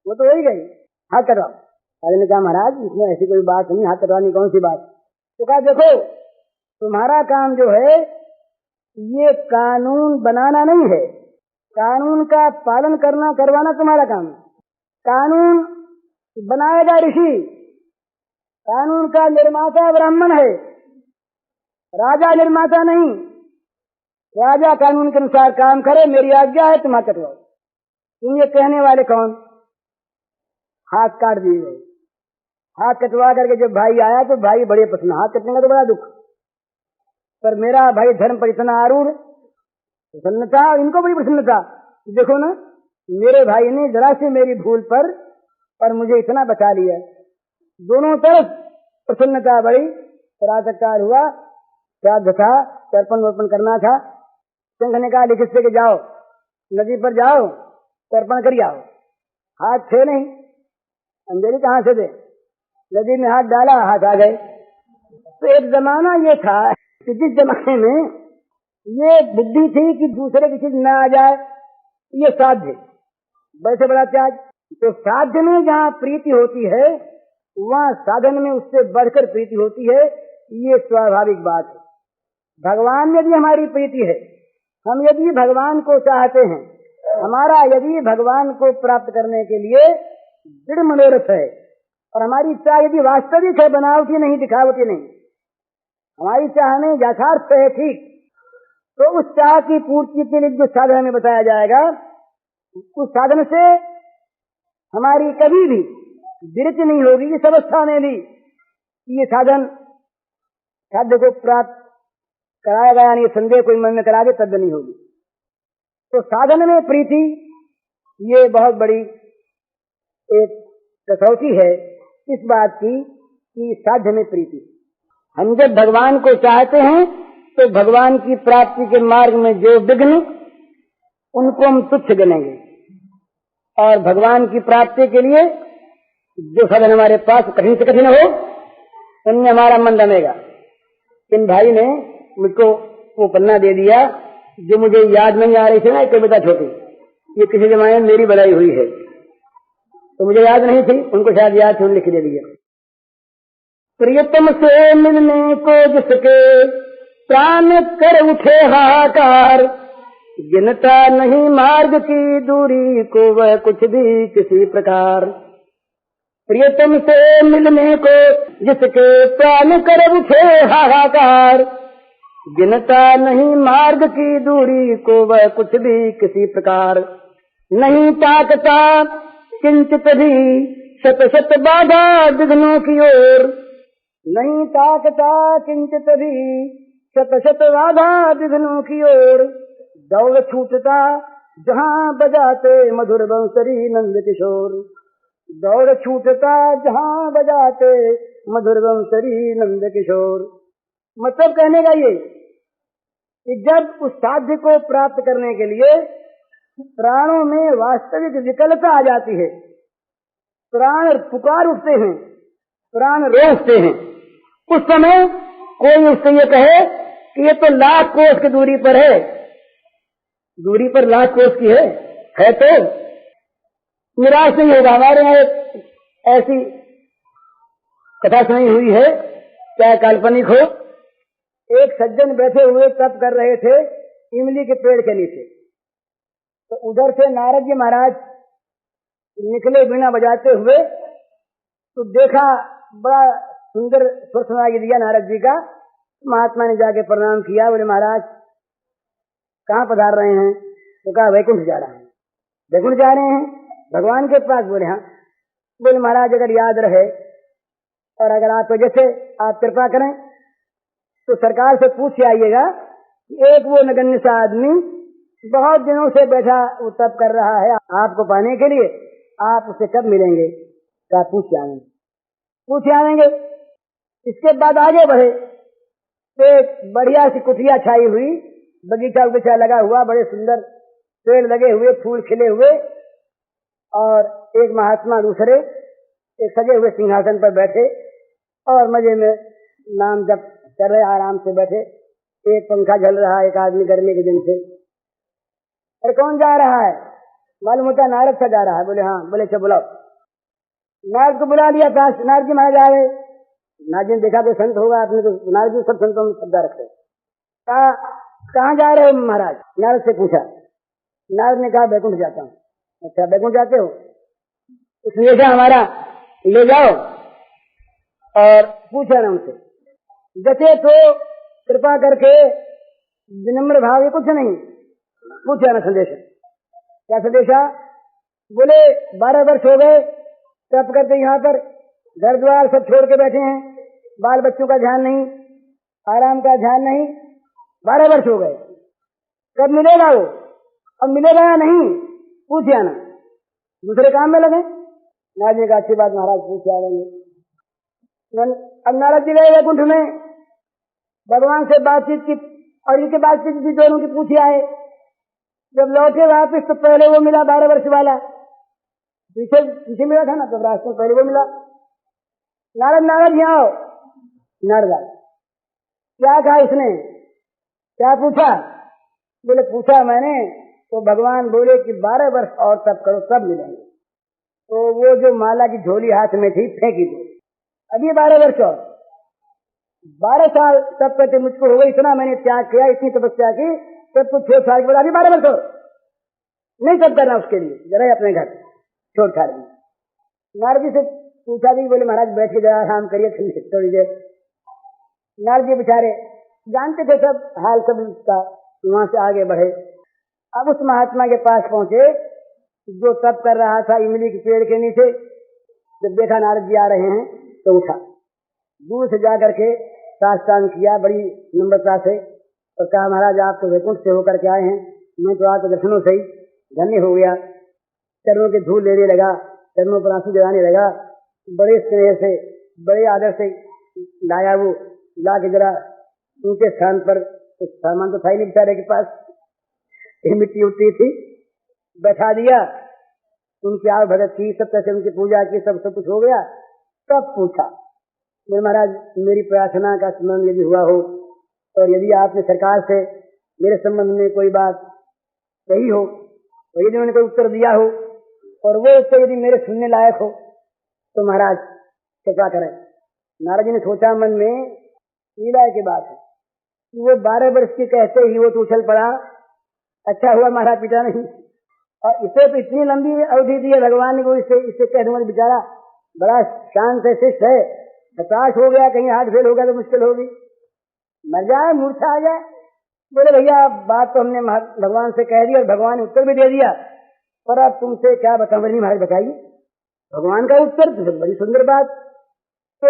वो तो हो ही गई, हाथ कटवाओ। राजा ने कहा महाराज इसमें ऐसी कोई बात नहीं, हाथ कटवाने कौन सी बात? तो कहा देखो तुम्हारा काम जो है ये कानून बनाना नहीं है, कानून का पालन करना करवाना तुम्हारा काम है। कानून बनाएगा ऋषि, कानून का निर्माता ब्राह्मण है, राजा निर्माता नहीं। राजा कानून के अनुसार काम करे, मेरी आज्ञा है तुम हाथ कटवाओ। तुम ये कहने वाले कौन? हाथ काट दिए गए। हाथ कटवा करके जब भाई आया तो भाई बड़े प्रसन्न, हाथ कटने का तो बड़ा दुख, पर मेरा भाई धर्म पर इतना आरूढ़, प्रसन्नता, इनको बड़ी प्रसन्नता। देखो ना मेरे भाई ने जरा से मेरी भूल पर मुझे इतना बचा लिया। दोनों तरफ प्रसन्नता बड़ी। प्रातःकाल हुआ, श्राद्ध था, तर्पण वर्पण करना था। संघ ने कहा लिखित से कि जाओ नदी पर जाओ तर्पण कर आओ। हाथ थे नहीं, अंधेरी कहाँ से दे, नदी में हाथ डाला, हाथ आ गए। तो एक जमाना ये था कि जिस जमाने में ये बुद्धि थी कि दूसरे की चीज न आ जाए, ये साध्य वैसे बड़ा त्याग। तो साध्य में जहाँ प्रीति होती है वहाँ साधन में उससे बढ़कर प्रीति होती है, ये स्वाभाविक बात है। भगवान में भी हमारी प्रीति है, हम यदि भगवान को चाहते हैं, हमारा यदि भगवान को प्राप्त करने के लिए दृढ़ मनोरथ है, और हमारी इच्छा यदि वास्तविक है, बनावटी नहीं, दिखावटी नहीं, हमारी चाह में यथार्थ है ठीक, तो उस चाह की पूर्ति के लिए जो साधन हमें बताया जाएगा, उस साधन से हमारी कभी भी विरति नहीं होगी। इस अवस्था में भी ये साधन साध्य को प्राप्त कराया गया नहीं, संदेह कोई मन में करा दे तब नहीं होगी। तो साधन में प्रीति ये बहुत बड़ी एक कसौटी है इस बात की कि साध्य में प्रीति। हम जब भगवान को चाहते हैं तो भगवान की प्राप्ति के मार्ग में जो विघ्न, उनको हम तुच्छ गिनेंगे, और भगवान की प्राप्ति के लिए जो साधन हमारे पास कठिन से कठिन हो, उनमें हमारा मन रमेगा। इन भाई ने मुझको वो पन्ना दे दिया जो मुझे याद नहीं आ रही थी ना, कविता छोटी, ये किसी जमाने में मेरी बनाई हुई है, तो मुझे याद नहीं थी, उनको शायद याद थी, लिख दे दिया। प्रियतम से मिलने को जिसके प्राण कर उठे हाहाकार, गिनता नहीं मार्ग की दूरी को वह कुछ भी किसी प्रकार। प्रियतम से मिलने को जिसके प्राण कर उठे हाहाकार, गिनता नहीं मार्ग की दूरी को वह कुछ भी किसी प्रकार। नहीं ताकता किंचित भी शत शत बाधा विघ्नों की ओर, नहीं ताकता किंचित भी शत शत बाधा विघ्नों की ओर। दौड़ छूटता जहाँ बजाते मधुर बंसरी नंद किशोर, दौड़ छूटता जहाँ बजाते मधुर बंसरी नंद किशोर। मतलब कहने का ये कि जब उस साध्य को प्राप्त करने के लिए प्राणों में वास्तविक विकलता आ जाती है, प्राण पुकार उठते हैं, प्राण रोकते हैं, उस समय कोई उससे ये कहे कि ये तो लाख कोस की दूरी पर है, दूरी पर लाख कोस की है तो निराश नहीं होगा। हमारे यहाँ ऐसी कथा सुनी हुई है, चाहे काल्पनिक हो। एक सज्जन बैठे हुए तप कर रहे थे इमली के पेड़ के नीचे, तो उधर से नारद जी महाराज निकले बिना बजाते हुए, तो देखा बड़ा सुंदर स्वर सुनाई दिया नारद जी का। महात्मा ने जाके प्रणाम किया, बोले महाराज कहाँ पधार रहे हैं? तो कहा वैकुंठ जा रहे हैं। वैकुंठ जा रहे हैं? भगवान के पास? बोले हाँ। बोले महाराज अगर याद रहे और अगर आपको जैसे आप कृपा करें तो सरकार से पूछ के आइएगा कि एक वो नगण्य सा आदमी बहुत दिनों से बैठा वो तप कर रहा है आपको पाने के लिए, आप उससे कब मिलेंगे? तो आप पूछ के आएंगे। इसके बाद आगे बढ़े तो एक बढ़िया सी कुटिया छाई हुई, बगीचा उगीचा लगा हुआ, बड़े सुंदर पेड़ लगे हुए, फूल खिले हुए, और एक महात्मा दूसरे एक सजे हुए सिंहासन पर बैठे और मजे में नाम जप कर रहे, आराम से बैठे। एक पंखा झल रहा है, एक आदमी गर्मी के दिन से। अरे कौन जा रहा है? मालूम होता नारद सा जा रहा है। बोले हाँ। बोले अच्छा बुलाओ। नारद को बुला दिया पास। नारद जी महाराज आए। नारद जी ने देखा तो संत होगा, आपने तो नारद जी सब संतों में शब्द रखे। कहाँ जा रहे हो महाराज? नारद से पूछा। नारद ने कहा बैकुंठ जाता हूँ। अच्छा बैकुंठ जाते हो? इसलिए क्या हमारा ले जाओ। और पूछा ना उनसे, जैसे तो कृपा करके विनम्र भाव, ये कुछ नहीं पूछा ना संदेश। क्या संदेशा? बोले 12 वर्ष हो गए तप करते, यहाँ पर घर द्वार सब छोड़ के बैठे हैं, बाल बच्चों का ध्यान नहीं, आराम का ध्यान नहीं, 12 वर्ष हो गए। कब मिलेगा वो? अब मिलेगा या नहीं पूछ आना, दूसरे काम में लगे। नारद जी का अच्छी बात महाराज पूछ आएंगे। अब नारद जी गए वैकुंठ में, भगवान से बातचीत की और इनके बातचीत भी दोनों की पूछी आए। जब लौटे वापिस तो पहले वो मिला 12 वर्ष वाला, पीछे मिला था ना, तो रास्ते में पहले वो मिला। नारद यहाँ आओ। नारद आए। क्या कहा इसने? क्या पूछा? बोले पूछा मैंने तो भगवान बोले कि 12 वर्ष और तप करो तब मिलेंगे। तो वो जो माला की झोली हाथ में थी फेंकी दो। अभी 12 वर्ष और 12 साल तप करते मुझको हो गई, इतना मैंने त्याग किया, इतनी तपस्या की, सब कुछ छोड़ छाड़ के बोला अभी 12 वर्ष और नहीं तप करना, उसके लिए जरा अपने घर छोड़ छाड़ दी। नारद जी से पूछा भी। बोले महाराज बैठ के जरा आराम करिए थोड़ी देर। नारद जी बेचारे जानते थे सब हाल सब उसका, वहां से आगे बढ़े। अब उस महात्मा के पास पहुंचे जो तप कर रहा था इमली के पेड़ के नीचे। जब देखा नारद जी आ रहे हैं तो उठा, दूर से जाकर के साष्टांग किया बड़ी नम्रता से और कहा महाराज आप तो वैकुंठ से होकर के आए हैं, मैं तो आपके दर्शनों से ही धन्य हो गया। चरणों के धूल लेने लगा, चरणों पर आंसू गिराने लगा। बड़े स्नेह से बड़े आदर से लाया, वो ला के जरा उनके स्थान पर, कुछ सामान तो था ही नहीं बेचारे के पास, मिट्टी उठती थी, बैठा दिया। उनकी आव भगत की, सब तरह से उनकी पूजा की, सब कुछ हो गया। तब पूछा बोले महाराज मेरी प्रार्थना का स्मरण यदि हुआ हो और यदि आपने सरकार से मेरे संबंध में कोई बात कही हो और यदि उन्होंने कोई उत्तर दिया हो और वो उत्तर यदि मेरे सुनने लायक हो तो महाराज कृपा करें। नारद जी ने सोचा मन में, पीड़ा की बात है कि वो 12 वर्ष की कहते ही वो तो उछल पड़ा। अच्छा हुआ महाराज पिता नहीं, और इसे तो इतनी लंबी अवधि दी है भगवान ने, वो इससे कह दूंगा बेचारा बड़ा शांत है, शिष्ट है, 50 हो गया, कहीं हार्ट फेल हो गया तो मुश्किल होगी, मर जाए, मूर्छा आ जाए। बोले भैया बात तो हमने भगवान से कह दी और भगवान ने उत्तर भी दे दिया, पर अब तुमसे क्या बताऊं? नहीं महाराज बताइए। भगवान का उत्तर तो बड़ी सुंदर बात। तो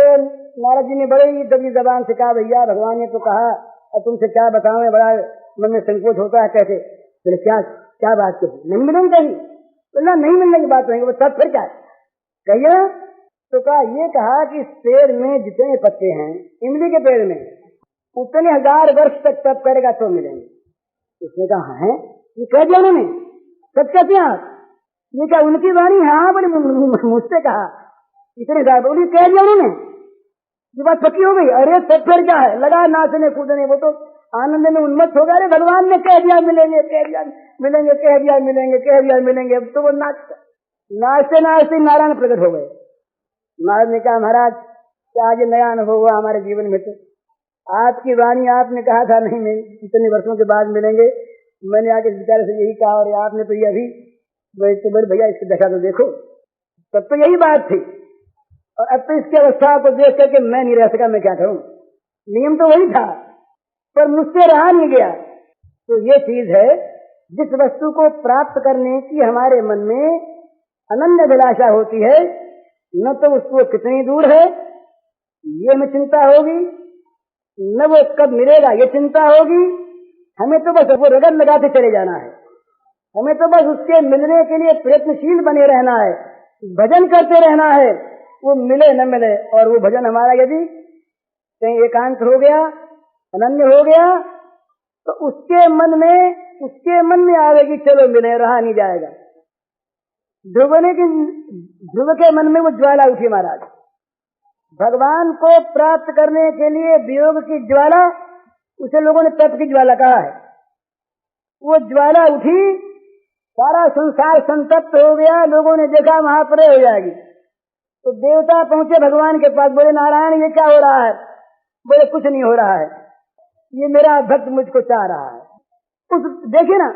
नारद जी ने बड़े ही दबी जबान से कहा भैया भगवान ने तो कहा, और तुमसे क्या बताऊं, बड़ा मन में संकोच होता है। कहते बोले क्या बात कही? नहीं मिलेंगे कहीं? बोला नहीं मिलने की बात नहीं। वो तब फिर क्या कहिए? तो कहा ये कहा कि इस पेड़ में जितने पत्ते हैं, इमली के पेड़ में, उतने 1000 वर्ष तक तप करेगा तो मिलेंगे। उसने कहा है ये कह दिया उन्होंने? सच कहते हैं आप? ये क्या उनकी वाणी? हाँ बोले मुझसे कहा इतने 1000 बोली कह दिया उन्होंने, ये बात पक्की हो गई। अरे तब फिर क्या है? लगा नाचने कूदने, वो तो आनंद में उन्मत्त हो गया। अरे भगवान ने कह दिया मिलेंगे, कह दिया मिलेंगे, कह दिया मिलेंगे, कह दिया मिलेंगे। अब तो वो नाचते नाचते नारायण प्रकट हो गए। नारद ने कहा महाराज क्या आज नया अनुभव हुआ हमारे जीवन में? तो आपकी वाणी, आपने कहा था नहीं इतने वर्षों के बाद मिलेंगे, मैंने आके बेचारे से यही कहा और आपने तो ये अभी तो बोले भैया इसकी दशा तो देखो। तब तो यही बात थी और अब तो इसकी अवस्था को देख करके मैं नहीं रह सका, मैं क्या करूं? नियम तो वही था पर मुझसे रहा नहीं गया। तो ये चीज है जिस वस्तु को प्राप्त करने की हमारे मन में अनन्य अभिलाषा होती है, न तो उसको कितनी दूर है ये हमें चिंता होगी, न वो कब मिलेगा ये चिंता होगी। हमें तो बस वो रगड़ लगाते चले जाना है, हमें तो बस उसके मिलने के लिए प्रयत्नशील बने रहना है, भजन करते रहना है, वो मिले न मिले। और वो भजन हमारा यदि कहीं एकांत हो गया, अनन्य हो गया, तो उसके मन में आवेगी चलो मिले, रहा नहीं जाएगा। ध्रुव के मन में वो ज्वाला उठी महाराज, भगवान को प्राप्त करने के लिए वियोग की ज्वाला, उसे लोगों ने तप की ज्वाला कहा है। वो ज्वाला उठी, सारा संसार संतप्त हो गया, लोगों ने देखा महाप्रलय हो जाएगी। तो देवता पहुंचे भगवान के पास, बोले नारायण ये क्या हो रहा है? बोले कुछ नहीं हो रहा है, ये मेरा भक्त मुझको चाह रहा है। उस देखिए ना,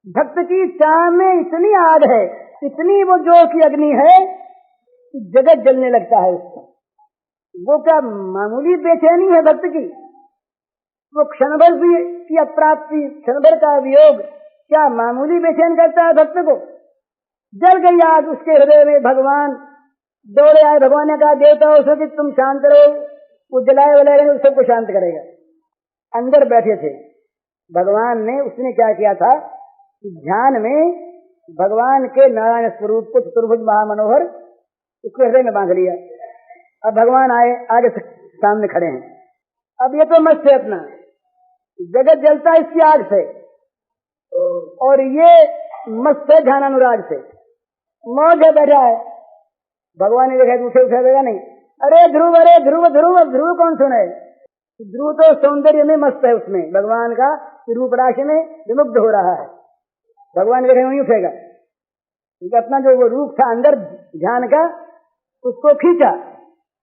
भक्त की चाह में इतनी आग है, इतनी वो जोर की अग्नि है कि जगत जलने लगता है उसको। वो क्या मामूली बेचैनी है भक्त की? वो क्षण भर की अप्राप्ति, क्षण भर का वियोग क्या मामूली बेचैन करता है भक्त को? जल गई आग उसके हृदय में। भगवान दौड़े आए, भगवान ने कहा देवता उसको कि तुम शांत रहो, वो जलाए वलाएगा तो सबको शांत करेगा। अंदर बैठे थे भगवान ने, उसने क्या किया था कि ध्यान में भगवान के नारायण स्वरूप को चतुर्भुज महामनोहर उसके हृदय में बांध लिया। अब भगवान आए, आगे सामने खड़े हैं। अब ये तो मत से अपना जगत जलता है इसकी आग से, और ये मत से ध्यान अनुराग से मौज है, बैठा है। भगवान ने देखा उठे देगा नहीं। अरे ध्रुव, अरे ध्रुव, ध्रुव ध्रुव कौन सुने? ध्रुव तो सौंदर्य में मस्त है, उसमें भगवान का रूप राशि में विमुग्ध हो रहा है। भगवान ने देखा नहीं उठेगा, क्योंकि अपना जो वो रूप था अंदर ध्यान का, उसको खींचा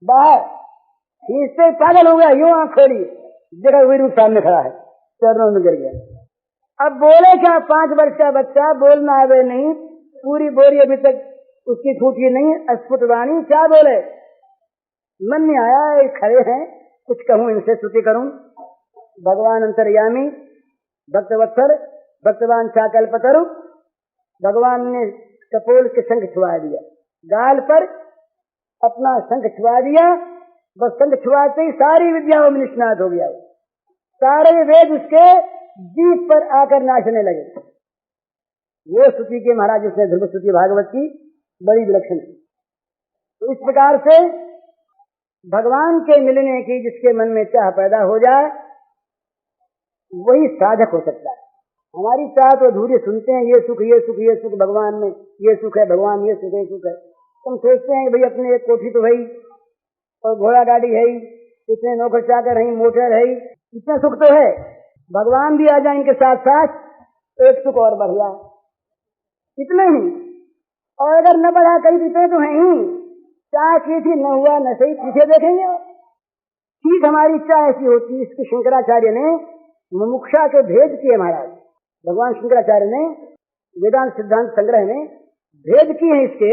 बाहर, खींचते पागल हो गया, यूं आंख खोली, देखा वही रूप सामने खड़ा है, चरणों में गिर गया। अब बोले क्या? 5 वर्ष का बच्चा, बोलना आवे नहीं, पूरी बोरी अभी तक उसकी फूटी नहीं, अस्फुट वाणी, क्या बोले? मन में आया खड़े हैं, कुछ कहूं इनसे, स्तुति करूं। भगवान अंतर्यामी, भक्तवत्सर, भक्तवान चाकल्पतरु। भगवान ने कपोल के शंख छुआ दिया, गाल पर अपना शंख छुआ दिया। बस शंख छुआते ही सारी विद्याओं में निष्णात हो गया, सारे वेद उसके जीभ पर आकर नाचने लगे। वो स्तुति के महाराज, उसने ध्रुव स्तुति भागवत की बड़ी विलक्षण थी। तो इस प्रकार से भगवान के मिलने की जिसके मन में चाह पैदा हो जाए वही साधक हो सकता है। हमारी चाह तो अधूरी सुनते हैं, ये सुख ये सुख ये सुख भगवान में, ये सुख है भगवान, ये सुख है सुख है। तुम सोचते हैं भाई अपने एक कोठी तो है, और घोड़ा गाड़ी है, इतने नौकर चाकर है, मोटर है, इतना सुख तो है। भगवान भी आ जाए इनके साथ साथ एक सुख और बढ़ जाए, इतना ही। और अगर न बढ़ा कहीं पीते तो है ही, चाह की थी न हुआ, न सही, पीछे देखेंगे। ठीक हमारी चाह ऐसी होती है। इसकी शंकराचार्य ने मुमुक्षा के भेद किए महाराज, भगवान शंकराचार्य ने वेदांत सिद्धांत संग्रह में भेद किए हैं इसके,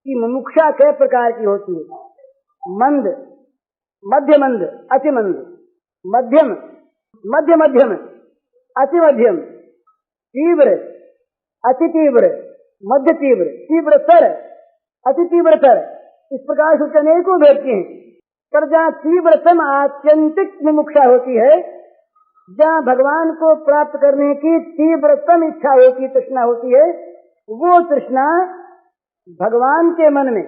कि मुमुक्षा कई प्रकार की होती है। मंद, मध्य मंद, अति मंद, मध्यम, मध्य मध्यम, अति मध्यम, तीव्र, अति तीव्र, मध्य तीव्र, तीव्रतर, अति तीव्रतर। इस प्रकार से उसके अनेकों भेद किए हैं। पर जहाँ तीव्रतम आत्यंतिक मुमुक्षा होती है, जहाँ भगवान को प्राप्त करने की तीव्रतम इच्छा होती, तृष्णा होती है, वो तृष्णा भगवान के मन में,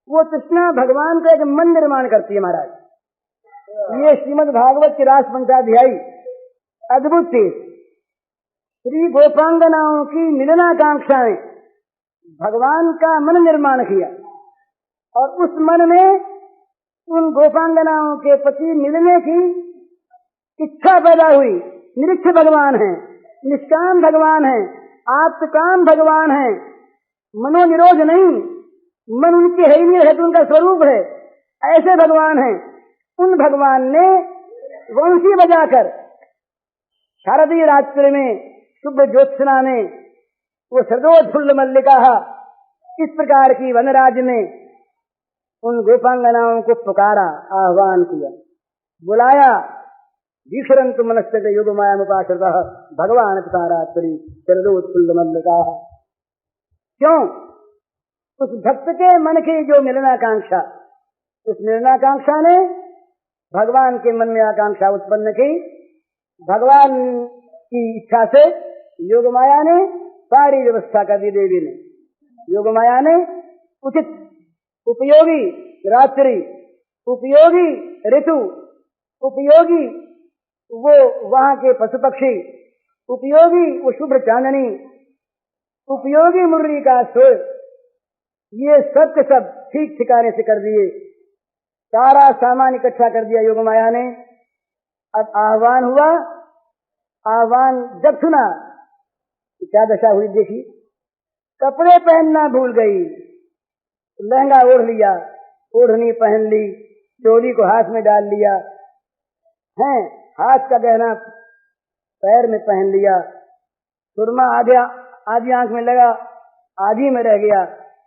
वो तृष्णा भगवान का एक मन निर्माण करती है महाराज। ये श्रीमद् भागवत की रास पंचाध्यायी अद्भुत थी। श्री गोपांगनाओं की मिलनाकांक्षा ने भगवान का मन निर्माण किया, और उस मन में उन गोपांगनाओं के प्रति मिलने की इच्छा पैदा हुई। निरीक्ष भगवान है, निष्काम भगवान है, आत्मकाम भगवान है, मनोनिरोध नहीं, मन उनके है ही नहीं, है तो उनका स्वरूप है, ऐसे भगवान हैं। उन भगवान ने वंशी बजाकर शारदीय रात्रि में, शुभ ज्योत्सना में, वो सदोत्फुल्ल मल्लिका इस प्रकार की वनराज में उन गोपांगनाओं को पुकारा, आह्वान किया, बुलाया। दीक्षरंतु मनस्य युग माया मुपाश्रिता भगवान तारात्रि शरदोत्फुल्ल मल्लिका। क्यों? उस भक्त के मन की जो मिलनाकांक्षा, उस मिलनाकांक्षा ने भगवान के मन में आकांक्षा उत्पन्न की। भगवान की इच्छा से योग माया ने सारी व्यवस्था कर दी। देवी ने, योग माया ने उचित उपयोगी रात्रि, उपयोगी ऋतु, उपयोगी वो वहां के पशु पक्षी, उपयोगी वो शुभ्र चांदनी, उपयोगी मुरली का सुर, ये सब के सब ठीक ठिकाने से कर दिए। सारा सामान इकट्ठा कर दिया योग माया ने। अब आह्वान हुआ। आह्वान जब सुना तो क्या दशा हुई देखी। कपड़े पहनना भूल गई, लहंगा ओढ़ लिया, ओढ़नी पहन ली, चोली को हाथ में डाल लिया, हैं हाथ का गहना पैर में पहन लिया, सुरमा आ गया, आधी आंख में लगा, आधी में रह गया,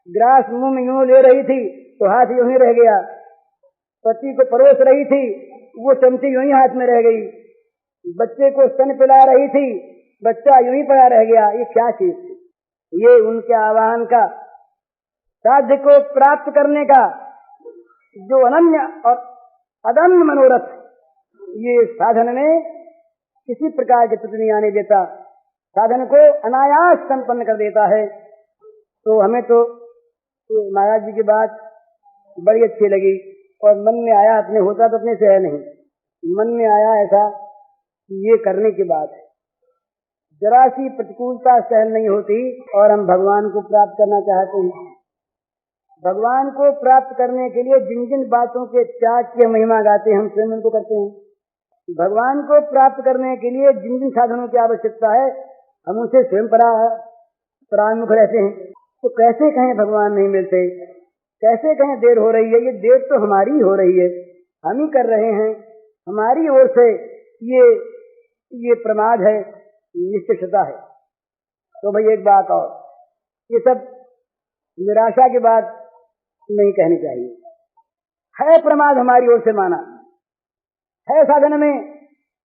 ग्रास मुंह में यूं ले रही थी तो हाथ यूं ही रह गया, पति को परोस रही थी वो चमची यूं ही हाथ में रह गई, बच्चे को स्तन पिला रही थी, बच्चा यूं ही पड़ा रह गया। ये क्या चीज थी? ये उनके आह्वान का, साध्य को प्राप्त करने का जो अनन्य और अदम्य मनोरथ, ये साधन में किसी प्रकार की त्रुटि नहीं आने देता, साधन को अनायास संपन्न कर देता है। तो हमें तो महाराज जी की बात बड़ी अच्छी लगी और मन में आया, अपने होता तो अपने से है नहीं, मन में आया ऐसा कि ये करने की बात है। जरा सी प्रतिकूलता सहन नहीं होती और हम भगवान को प्राप्त करना चाहते हैं। भगवान को प्राप्त करने के लिए जिन जिन बातों के त्याग की महिमा गाते हैं हम स्वयं उनको करते हैं। भगवान को प्राप्त करने के लिए जिन जिन साधनों की आवश्यकता है हम उनसे स्वयं परान्मुख रहते हैं। तो कैसे कहें भगवान नहीं मिलते, कैसे कहें देर हो रही है? ये देर तो हमारी हो रही है, हम ही कर रहे हैं, हमारी ओर से ये प्रमाद है, निश्चितता है। तो भाई एक बात और, ये सब निराशा की बात नहीं कहनी चाहिए। है प्रमाद हमारी ओर से माना, है साधन में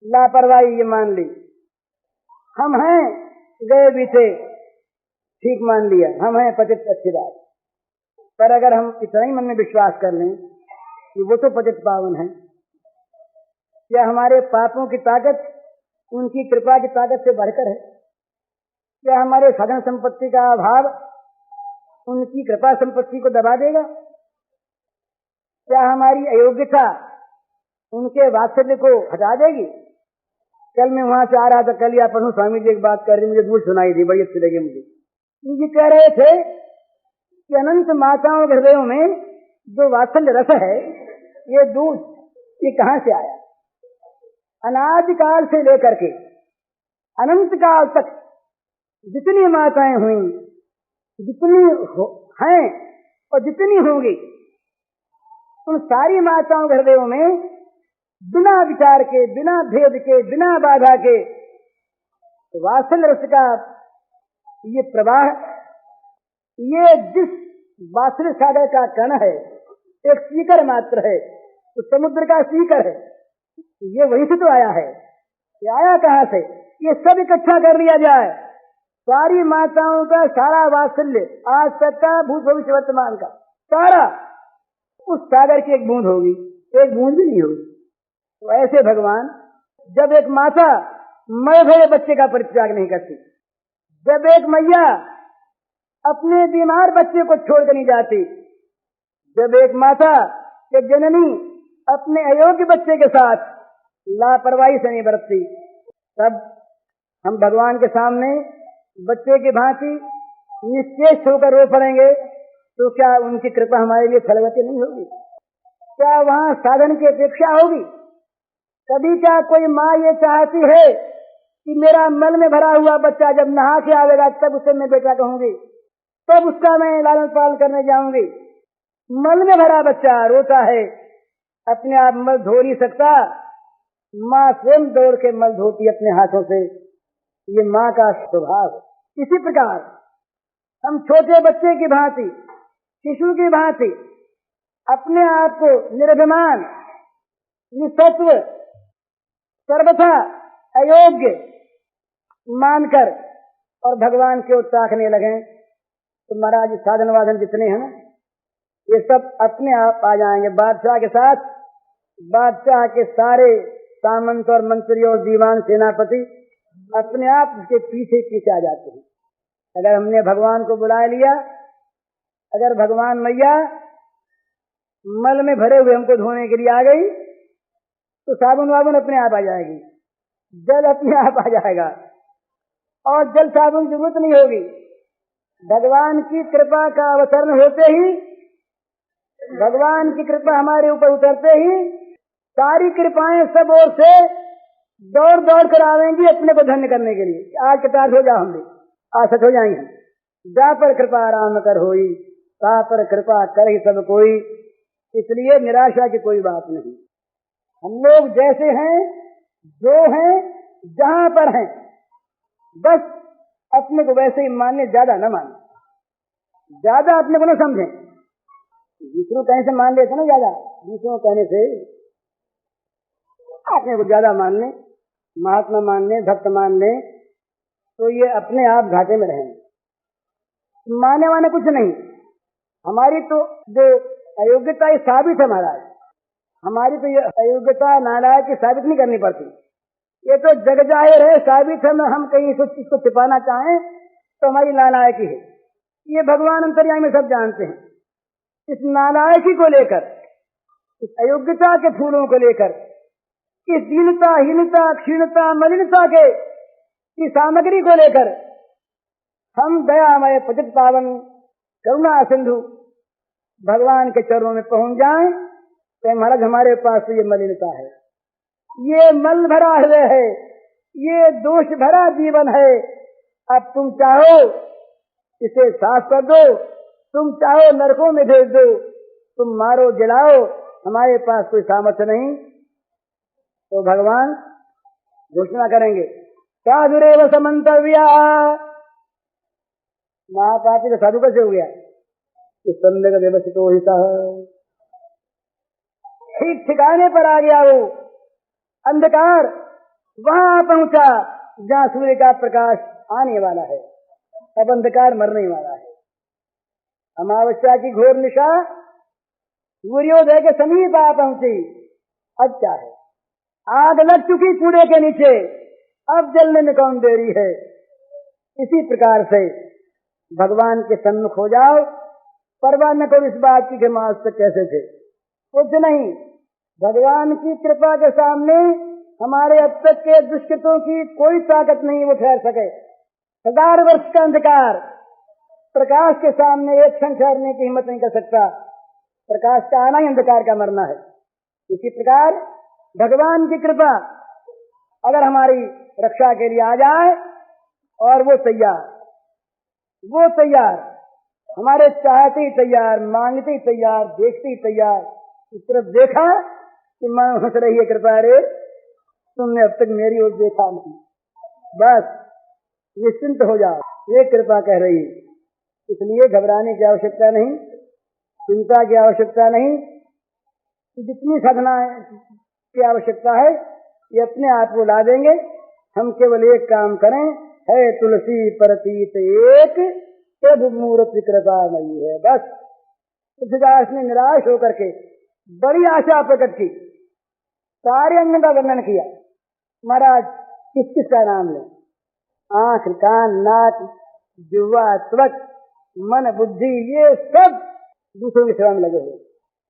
लापरवाही ये मान ली, हम हैं गए बीते ठीक मान लिया, हम हैं पतित, अच्छी बात। पर अगर हम इतना ही मन में विश्वास कर लें कि वो तो पतित पावन है, क्या हमारे पापों की ताकत उनकी कृपा की ताकत से बढ़कर है? क्या हमारे साधन संपत्ति का अभाव उनकी कृपा संपत्ति को दबा देगा? क्या हमारी अयोग्यता उनके वात्सल्य को हटा देगी? कल मैं वहां से आ रहा था, कल या परसों स्वामी जी एक बात कर रही, मुझे दूर सुनाई थी, बड़ी अच्छी लगी मुझे। ये कह रहे थे कि अनंत माताओं के हृदयों में जो वात्सल्य रस है, ये दूध, ये कहां से आया? अनादिकाल से लेकर के अनंत काल तक जितनी माताएं हुई, जितनी हैं और जितनी होंगी, उन सारी माताओं के हृदयों में बिना विचार के, बिना भेद के, बिना बाधा के वात्सल्य रस का ये प्रवाह, ये जिस वात्सल्य सागर का कण है, एक सीकर मात्र है, तो समुद्र का सीकर है, ये वहीं से तो आया है। ये आया कहां से? ये सब इकट्ठा कर लिया जाए, सारी माताओं का सारा वात्सल्य आज तक का, भूत भविष्य वर्तमान का सारा, उस सागर की एक बूंद होगी, एक बूंद भी नहीं होगी। तो ऐसे भगवान, जब एक माता मर गए बच्चे का परित्याग नहीं करती, जब एक मैया अपने बीमार बच्चे को छोड़कर नहीं जाती, जब एक माता, एक जननी अपने अयोग्य बच्चे के साथ लापरवाही से नहीं बरतती, तब हम भगवान के सामने बच्चे की भांति निश्चेष्ट होकर रो पड़ेंगे, तो क्या उनकी कृपा हमारे लिए फलवती नहीं होगी? क्या वहां साधन की अपेक्षा होगी? कभी क्या कोई माँ ये चाहती है कि मेरा मल में भरा हुआ बच्चा जब नहा के आवेगा तब उसे मैं बेटा कहूंगी, तब उसका मैं लालन पालन करने जाऊंगी? मल में भरा बच्चा रोता है, अपने आप मल धो नहीं सकता, माँ स्वयं दौड़ के मल धोती अपने हाथों से, ये माँ का स्वभाव। इसी प्रकार हम छोटे बच्चे की भांति, शिशु की भांति अपने आप को निर्भिमान, निसत्व, सर्वथा अयोग्य मानकर और भगवान की ओर ताकने लगे, तो महाराज साधन वाधन जितने हैं ये सब अपने आप आ जाएंगे। बादशाह के साथ बादशाह के सारे सामंत और मंत्री और दीवान सेनापति अपने आप उसके पीछे पीछे आ जाते हैं। अगर हमने भगवान को बुला लिया, अगर भगवान मैया मल में भरे हुए हमको धोने के लिए आ गई तो साबुन वाबुन अपने आप आ जाएगी, जल अपने आप आ जाएगा और जल साबुन की जरूरत नहीं होगी। भगवान की कृपा का अवतरण होते ही, भगवान की कृपा हमारे ऊपर उतरते ही सारी कृपाएं सब ओर से दौड़ दौड़ कर आवेंगी अपने को धन्य करने के लिए। आज कृतार्थ हो जाओ, हम भी आज सच हो जाएंगे। जा पर कृपा राम कर होई, ता पर कृपा कर ही सब कोई। इसलिए निराशा की कोई बात नहीं। हम लोग जैसे हैं, जो हैं, जहां पर हैं, बस अपने को वैसे ही माने, ज्यादा न माने, ज्यादा अपने को न समझें। दूसरों कहने से मान लेते ना, ज्यादा दूसरों कहने से अपने को ज्यादा मानने, महात्मा मानने, भक्त मानने, तो ये अपने आप घाटे में रहेंगे। माने वाने कुछ नहीं। हमारी तो जो अयोग्यता ये साबित है महाराज, हमारी तो ये अयोग्यता नालायक की साबित नहीं करनी पड़ती। ये तो जग जाहिर है, साबित है। हम कहीं इसको छिपाना चाहें तो हमारी नालायकी है। ये भगवान अंतर्यामी में सब जानते हैं। इस नालायकी को लेकर, इस अयोग्यता के फूलों को लेकर, इस दीनता, हीनता, क्षीणता, मलिनता के की सामग्री को लेकर हम दयामय पतित पावन करुणा सिंधु भगवान के चरणों में पहुंच जाएं तो महाराज हमारे पास तो ये मलिनता है, ये मल भरा हृदय है, ये दोष भरा जीवन है। अब तुम चाहो इसे साफ कर दो, तुम चाहो नरकों में भेज दो, तुम मारो जलाओ, हमारे पास कोई सामर्थ्य नहीं। तो भगवान घोषणा करेंगे, साधुरेव समंतव्या। महापापी तो साधु कैसे हो गया? इस सम्यक व्यवस्थित हिता ठीक ठिकाने पर आ गया। वो अंधकार वहां पहुंचा जहां सूर्य का प्रकाश आने वाला है। अब अंधकार मरने वाला है। अमावस्या की घोर निशा सूर्योदय के समीप आ पहुंची। अब क्या है? आग लग चुकी कूड़े के नीचे, अब जलने में कौन देरी है। इसी प्रकार से भगवान के सम्मुख हो जाओ, परवाह न करो इस बात की कि हम आज तक कैसे थे। कुछ नहीं, भगवान की कृपा के सामने हमारे अब तक के दुष्कृतों की कोई ताकत नहीं वो ठहर सके। 1000 वर्ष का अंधकार प्रकाश के सामने एक क्षण ठहरने की हिम्मत नहीं कर सकता। प्रकाश का आना ही अंधकार का मरना है। इसी प्रकार भगवान की कृपा अगर हमारी रक्षा के लिए आ जाए और वो तैयार, हमारे चाहते ही तैयार, मांगते ही तैयार, देखते ही तैयार। इस तरफ देखा कि मां हंस रही है, कृपा रे तुमने अब तक मेरी ओर देखा नहीं, बस निश्चिंत हो जाओ, ये कृपा कह रही है। इसलिए घबराने की आवश्यकता नहीं, चिंता की आवश्यकता नहीं। जितनी साधना की आवश्यकता है ये अपने आप को ला देंगे। हम केवल एक काम करें, है तुलसी प्रतीत एक प्रभु मूर्ति कृपामयी है। बस तुलसीदास ने निराश होकर के बड़ी आशा प्रकट की, सारे अंग का वर्णन किया। महाराज किस किस का नाम ले? आंख, कान, नाक, जिह्वा, त्वक, मन, बुद्धि, ये सब दूसरों की सेवा में लगे हुए।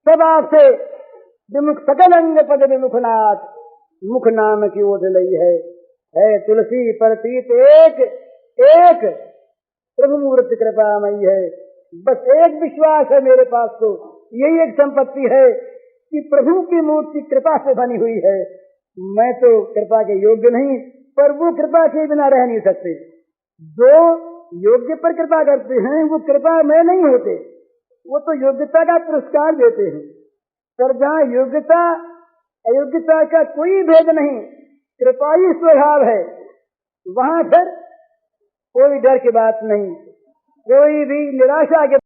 सब आपसे विमुख सकल अंग पद विमुखनाथ मुख नाम की ओर लई है तुलसी प्रतीत एक प्रभु मूर्ति कृपामयी है। बस एक विश्वास है मेरे पास, तो यही एक संपत्ति है कि प्रभु की मूर्ति कृपा से बनी हुई है। मैं तो कृपा के योग्य नहीं, पर वो कृपा के बिना रह नहीं सकते। जो योग्य पर कृपा करते हैं वो कृपा में नहीं होते, वो तो योग्यता का पुरस्कार देते हैं। पर जहाँ योग्यता अयोग्यता का कोई भेद नहीं, कृपा ही स्वभाव है, वहां फिर कोई डर की बात नहीं, कोई भी निराशा के